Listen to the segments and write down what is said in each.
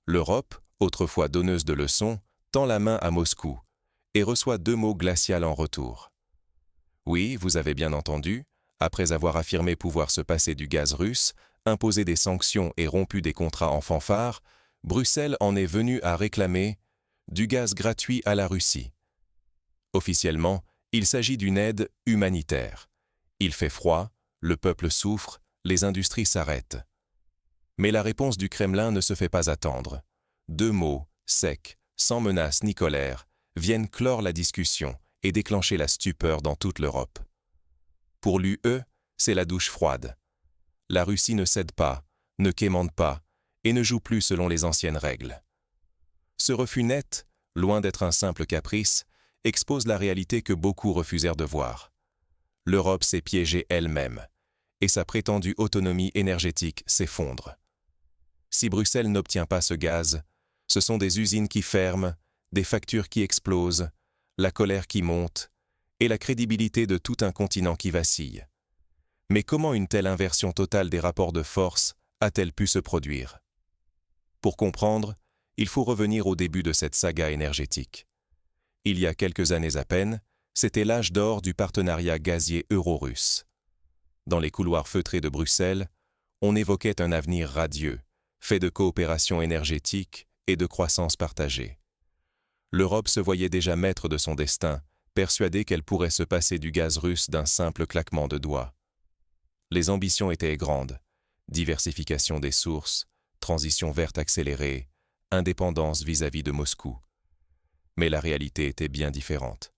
L'Europe, autrefois donneuse de leçons, tend la main à Moscou et reçoit 2 mots glacials en retour. Oui, vous avez bien entendu, après avoir affirmé pouvoir se passer du gaz russe, imposé des sanctions et rompu des contrats en fanfare, Bruxelles en est venue à réclamer du gaz gratuit à la Russie. Officiellement, il s'agit d'une aide humanitaire. Il fait froid, le peuple souffre, les industries s'arrêtent. Mais la réponse du Kremlin ne se fait pas attendre. 2 mots, secs, sans menace ni colère, viennent clore la discussion et déclencher la stupeur dans toute l'Europe. Pour l'UE, c'est la douche froide. La Russie ne cède pas, ne quémande pas et ne joue plus selon les anciennes règles. Ce refus net, loin d'être un simple caprice, expose la réalité que beaucoup refusèrent de voir. L'Europe s'est piégée elle-même, et sa prétendue autonomie énergétique s'effondre. Si Bruxelles n'obtient pas ce gaz, ce sont des usines qui ferment, des factures qui explosent, la colère qui monte, et la crédibilité de tout un continent qui vacille. Mais comment une telle inversion totale des rapports de force a-t-elle pu se produire? Pour comprendre, il faut revenir au début de cette saga énergétique. Il y a quelques années à peine, c'était l'âge d'or du partenariat gazier euro-russe. Dans les couloirs feutrés de Bruxelles, on évoquait un avenir radieux, fait de coopération énergétique et de croissance partagée. L'Europe se voyait déjà maître de son destin, persuadée qu'elle pourrait se passer du gaz russe d'un simple claquement de doigts. Les ambitions étaient grandes: diversification des sources, transition verte accélérée, indépendance vis-à-vis de Moscou. Mais la réalité était bien différente.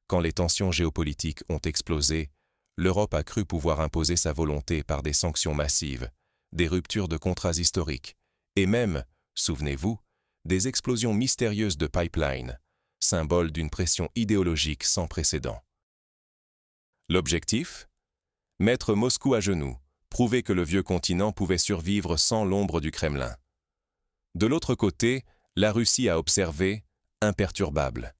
Quand les tensions géopolitiques ont explosé, l'Europe a cru pouvoir imposer sa volonté par des sanctions massives, des ruptures de contrats historiques, et même, souvenez-vous, des explosions mystérieuses de pipelines, symbole d'une pression idéologique sans précédent. L'objectif? Mettre Moscou à genoux, prouver que le vieux continent pouvait survivre sans l'ombre du Kremlin. De l'autre côté, la Russie a observé, imperturbable.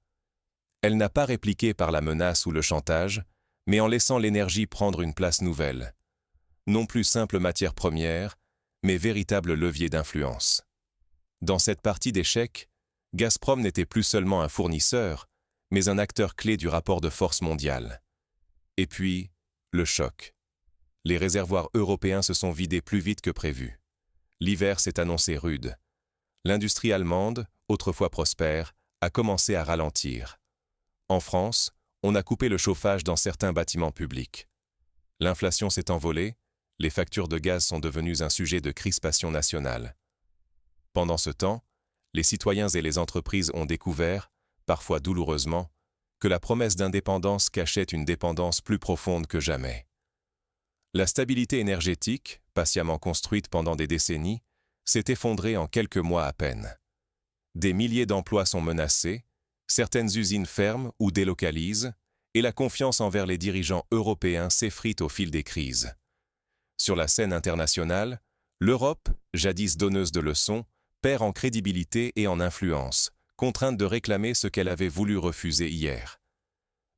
Elle n'a pas répliqué par la menace ou le chantage, mais en laissant l'énergie prendre une place nouvelle. Non plus simple matière première, mais véritable levier d'influence. Dans cette partie d'échecs, Gazprom n'était plus seulement un fournisseur, mais un acteur clé du rapport de force mondial. Et puis, le choc. Les réservoirs européens se sont vidés plus vite que prévu. L'hiver s'est annoncé rude. L'industrie allemande, autrefois prospère, a commencé à ralentir. En France, on a coupé le chauffage dans certains bâtiments publics. L'inflation s'est envolée, les factures de gaz sont devenues un sujet de crispation nationale. Pendant ce temps, les citoyens et les entreprises ont découvert, parfois douloureusement, que la promesse d'indépendance cachait une dépendance plus profonde que jamais. La stabilité énergétique, patiemment construite pendant des décennies, s'est effondrée en quelques mois à peine. Des milliers d'emplois sont menacés, certaines usines ferment ou délocalisent, et la confiance envers les dirigeants européens s'effrite au fil des crises. Sur la scène internationale, l'Europe, jadis donneuse de leçons, perd en crédibilité et en influence, contrainte de réclamer ce qu'elle avait voulu refuser hier.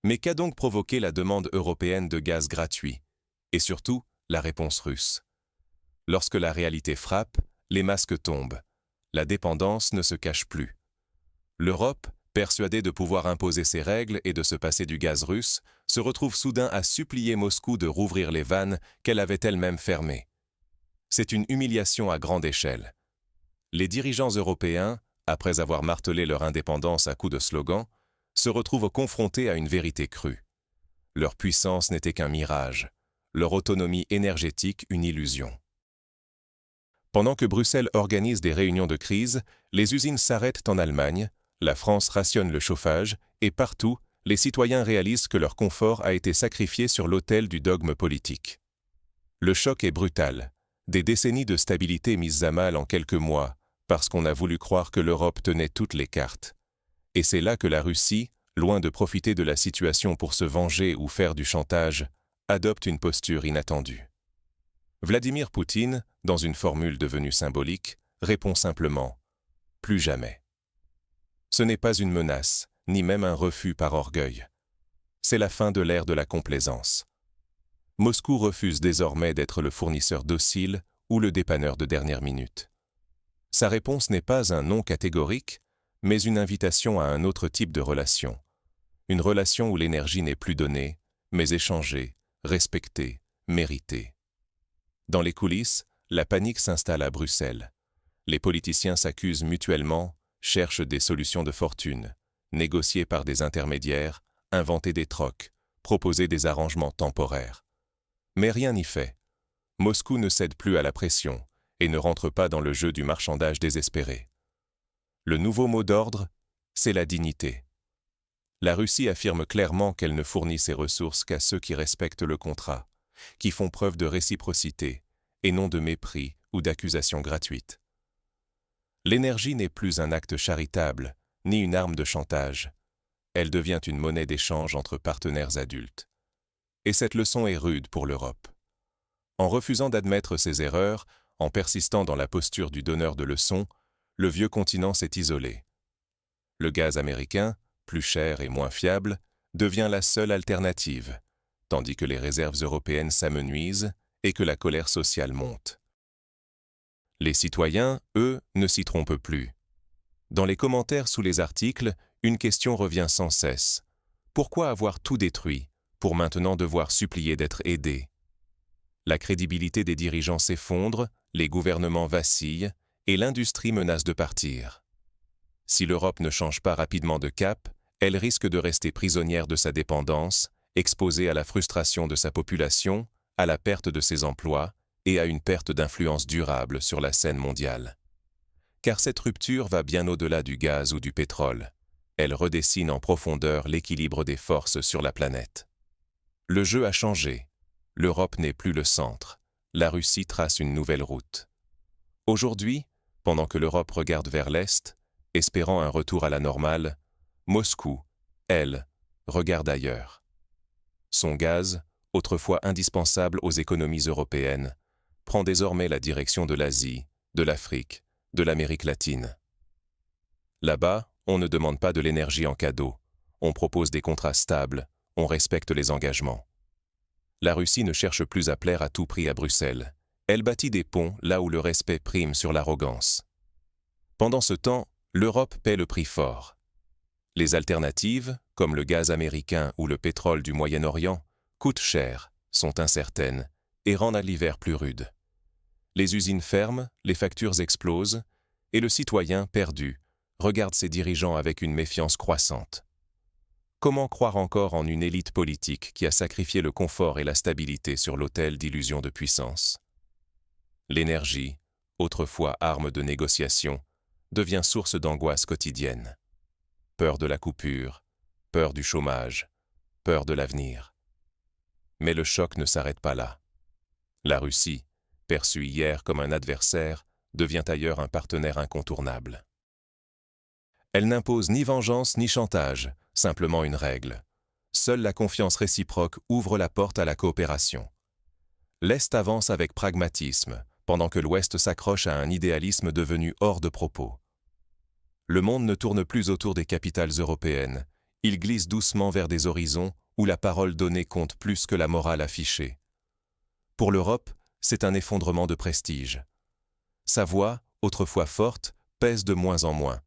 Mais qu'a donc provoqué la demande européenne de gaz gratuit? Et surtout, la réponse russe. Lorsque la réalité frappe, les masques tombent. La dépendance ne se cache plus. L'Europe, persuadée de pouvoir imposer ses règles et de se passer du gaz russe, se retrouve soudain à supplier Moscou de rouvrir les vannes qu'elle avait elle-même fermées. C'est une humiliation à grande échelle. Les dirigeants européens, après avoir martelé leur indépendance à coups de slogans, se retrouvent confrontés à une vérité crue. Leur puissance n'était qu'un mirage, leur autonomie énergétique une illusion. Pendant que Bruxelles organise des réunions de crise, les usines s'arrêtent en Allemagne, la France rationne le chauffage, et partout, les citoyens réalisent que leur confort a été sacrifié sur l'autel du dogme politique. Le choc est brutal, des décennies de stabilité mises à mal en quelques mois, parce qu'on a voulu croire que l'Europe tenait toutes les cartes. Et c'est là que la Russie, loin de profiter de la situation pour se venger ou faire du chantage, adopte une posture inattendue. Vladimir Poutine, dans une formule devenue symbolique, répond simplement « plus jamais ». Ce n'est pas une menace, ni même un refus par orgueil. C'est la fin de l'ère de la complaisance. Moscou refuse désormais d'être le fournisseur docile ou le dépanneur de dernière minute. Sa réponse n'est pas un non catégorique, mais une invitation à un autre type de relation. Une relation où l'énergie n'est plus donnée, mais échangée, respectée, méritée. Dans les coulisses, la panique s'installe à Bruxelles. Les politiciens s'accusent mutuellement, cherchent des solutions de fortune, négocier par des intermédiaires, inventer des trocs, proposer des arrangements temporaires. Mais rien n'y fait. Moscou ne cède plus à la pression et ne rentre pas dans le jeu du marchandage désespéré. Le nouveau mot d'ordre, c'est la dignité. La Russie affirme clairement qu'elle ne fournit ses ressources qu'à ceux qui respectent le contrat, qui font preuve de réciprocité et non de mépris ou d'accusations gratuites. L'énergie n'est plus un acte charitable, ni une arme de chantage. Elle devient une monnaie d'échange entre partenaires adultes. Et cette leçon est rude pour l'Europe. En refusant d'admettre ses erreurs, en persistant dans la posture du donneur de leçons, le vieux continent s'est isolé. Le gaz américain, plus cher et moins fiable, devient la seule alternative, tandis que les réserves européennes s'amenuisent et que la colère sociale monte. Les citoyens, eux, ne s'y trompent plus. Dans les commentaires sous les articles, une question revient sans cesse. Pourquoi avoir tout détruit, pour maintenant devoir supplier d'être aidés? La crédibilité des dirigeants s'effondre, les gouvernements vacillent, et l'industrie menace de partir. Si l'Europe ne change pas rapidement de cap, elle risque de rester prisonnière de sa dépendance, exposée à la frustration de sa population, à la perte de ses emplois et à une perte d'influence durable sur la scène mondiale. Car cette rupture va bien au-delà du gaz ou du pétrole. Elle redessine en profondeur l'équilibre des forces sur la planète. Le jeu a changé. L'Europe n'est plus le centre. La Russie trace une nouvelle route. Aujourd'hui, pendant que l'Europe regarde vers l'Est, espérant un retour à la normale, Moscou, elle, regarde ailleurs. Son gaz, autrefois indispensable aux économies européennes, prend désormais la direction de l'Asie, de l'Afrique, de l'Amérique latine. Là-bas, on ne demande pas de l'énergie en cadeau, on propose des contrats stables, on respecte les engagements. La Russie ne cherche plus à plaire à tout prix à Bruxelles. Elle bâtit des ponts là où le respect prime sur l'arrogance. Pendant ce temps, l'Europe paie le prix fort. Les alternatives, comme le gaz américain ou le pétrole du Moyen-Orient, coûtent cher, sont incertaines et rendent l'hiver plus rude. Les usines ferment, les factures explosent, et le citoyen, perdu, regarde ses dirigeants avec une méfiance croissante. Comment croire encore en une élite politique qui a sacrifié le confort et la stabilité sur l'autel d'illusions de puissance? L'énergie, autrefois arme de négociation, devient source d'angoisse quotidienne. Peur de la coupure, peur du chômage, peur de l'avenir. Mais le choc ne s'arrête pas là. La Russie, perçue hier comme un adversaire, devient ailleurs un partenaire incontournable. Elle n'impose ni vengeance ni chantage, simplement une règle. Seule la confiance réciproque ouvre la porte à la coopération. L'Est avance avec pragmatisme, pendant que l'Ouest s'accroche à un idéalisme devenu hors de propos. Le monde ne tourne plus autour des capitales européennes, il glisse doucement vers des horizons où la parole donnée compte plus que la morale affichée. Pour l'Europe, c'est un effondrement de prestige. Sa voix, autrefois forte, pèse de moins en moins.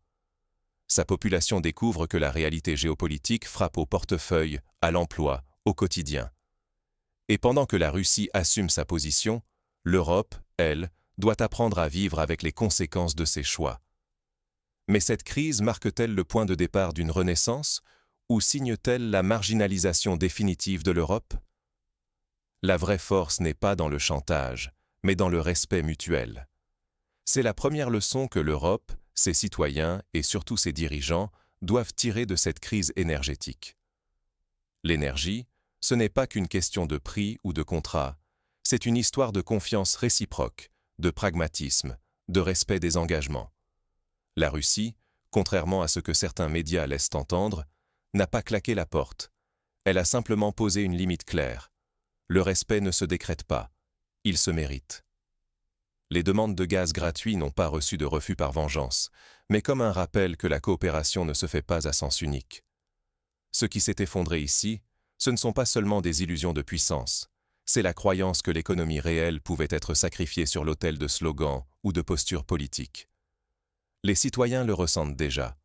Sa population découvre que la réalité géopolitique frappe au portefeuille, à l'emploi, au quotidien. Et pendant que la Russie assume sa position, l'Europe, elle, doit apprendre à vivre avec les conséquences de ses choix. Mais cette crise marque-t-elle le point de départ d'une renaissance ou signe-t-elle la marginalisation définitive de l'Europe? La vraie force n'est pas dans le chantage, mais dans le respect mutuel. C'est la première leçon que l'Europe, ses citoyens et surtout ses dirigeants doivent tirer de cette crise énergétique. L'énergie, ce n'est pas qu'une question de prix ou de contrat, c'est une histoire de confiance réciproque, de pragmatisme, de respect des engagements. La Russie, contrairement à ce que certains médias laissent entendre, n'a pas claqué la porte. Elle a simplement posé une limite claire. Le respect ne se décrète pas, il se mérite. Les demandes de gaz gratuit n'ont pas reçu de refus par vengeance, mais comme un rappel que la coopération ne se fait pas à sens unique. Ce qui s'est effondré ici, ce ne sont pas seulement des illusions de puissance, c'est la croyance que l'économie réelle pouvait être sacrifiée sur l'autel de slogans ou de postures politiques. Les citoyens le ressentent déjà.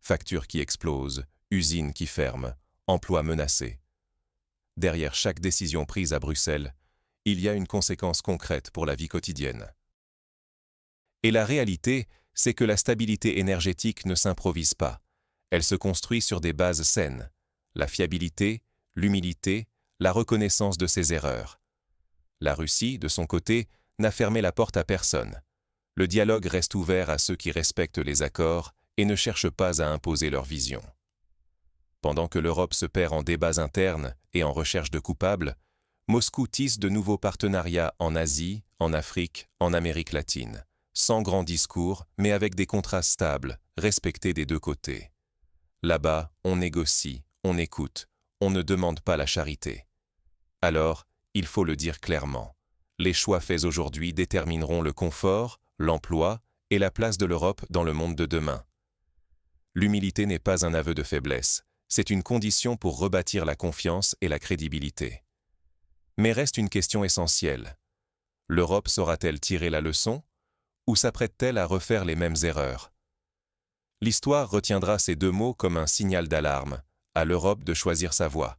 Factures qui explosent, usines qui ferment, emplois menacés. Derrière chaque décision prise à Bruxelles, il y a une conséquence concrète pour la vie quotidienne. Et la réalité, c'est que la stabilité énergétique ne s'improvise pas. Elle se construit sur des bases saines. La fiabilité, l'humilité, la reconnaissance de ses erreurs. La Russie, de son côté, n'a fermé la porte à personne. Le dialogue reste ouvert à ceux qui respectent les accords et ne cherchent pas à imposer leur vision. Pendant que l'Europe se perd en débats internes et en recherche de coupables, Moscou tisse de nouveaux partenariats en Asie, en Afrique, en Amérique latine, sans grands discours, mais avec des contrats stables, respectés des deux côtés. Là-bas, on négocie, on écoute, on ne demande pas la charité. Alors, il faut le dire clairement, les choix faits aujourd'hui détermineront le confort, l'emploi et la place de l'Europe dans le monde de demain. L'humilité n'est pas un aveu de faiblesse, c'est une condition pour rebâtir la confiance et la crédibilité. Mais reste une question essentielle. L'Europe saura-t-elle tirer la leçon ou s'apprête-t-elle à refaire les mêmes erreurs? L'histoire retiendra ces deux mots comme un signal d'alarme, à l'Europe de choisir sa voie.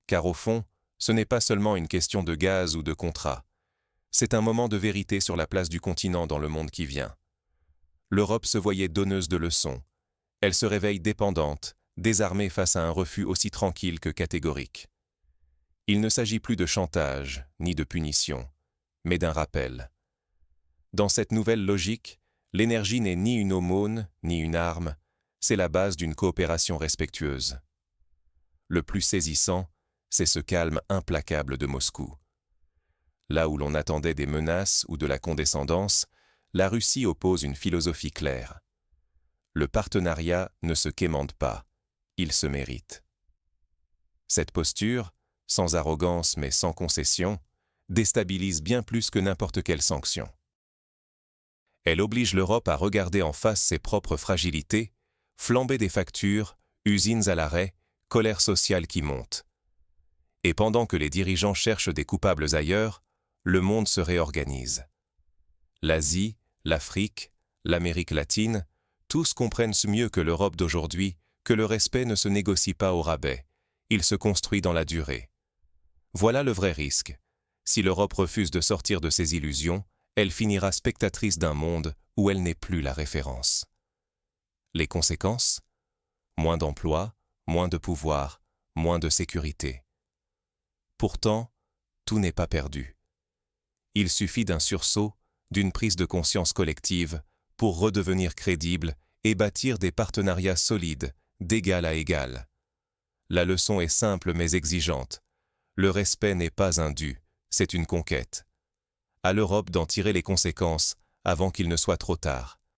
Car au fond, ce n'est pas seulement une question de gaz ou de contrat. C'est un moment de vérité sur la place du continent dans le monde qui vient. L'Europe se voyait donneuse de leçons. Elle se réveille dépendante, désarmée face à un refus aussi tranquille que catégorique. Il ne s'agit plus de chantage, ni de punition, mais d'un rappel. Dans cette nouvelle logique, l'énergie n'est ni une aumône, ni une arme, c'est la base d'une coopération respectueuse. Le plus saisissant, c'est ce calme implacable de Moscou. Là où l'on attendait des menaces ou de la condescendance, la Russie oppose une philosophie claire. Le partenariat ne se quémande pas, il se mérite. Cette posture, sans arrogance mais sans concession, déstabilise bien plus que n'importe quelle sanction. Elle oblige l'Europe à regarder en face ses propres fragilités, flambée des factures, usines à l'arrêt, colère sociale qui monte. Et pendant que les dirigeants cherchent des coupables ailleurs, le monde se réorganise. L'Asie, l'Afrique, l'Amérique latine, tous comprennent mieux que l'Europe d'aujourd'hui que le respect ne se négocie pas au rabais, il se construit dans la durée. Voilà le vrai risque. Si l'Europe refuse de sortir de ses illusions, elle finira spectatrice d'un monde où elle n'est plus la référence. Les conséquences? Moins d'emplois, moins de pouvoir, moins de sécurité. Pourtant, tout n'est pas perdu. Il suffit d'un sursaut, d'une prise de conscience collective pour redevenir crédible et bâtir des partenariats solides, d'égal à égal. La leçon est simple mais exigeante. Le respect n'est pas un dû, c'est une conquête. À l'Europe d'en tirer les conséquences avant qu'il ne soit trop tard.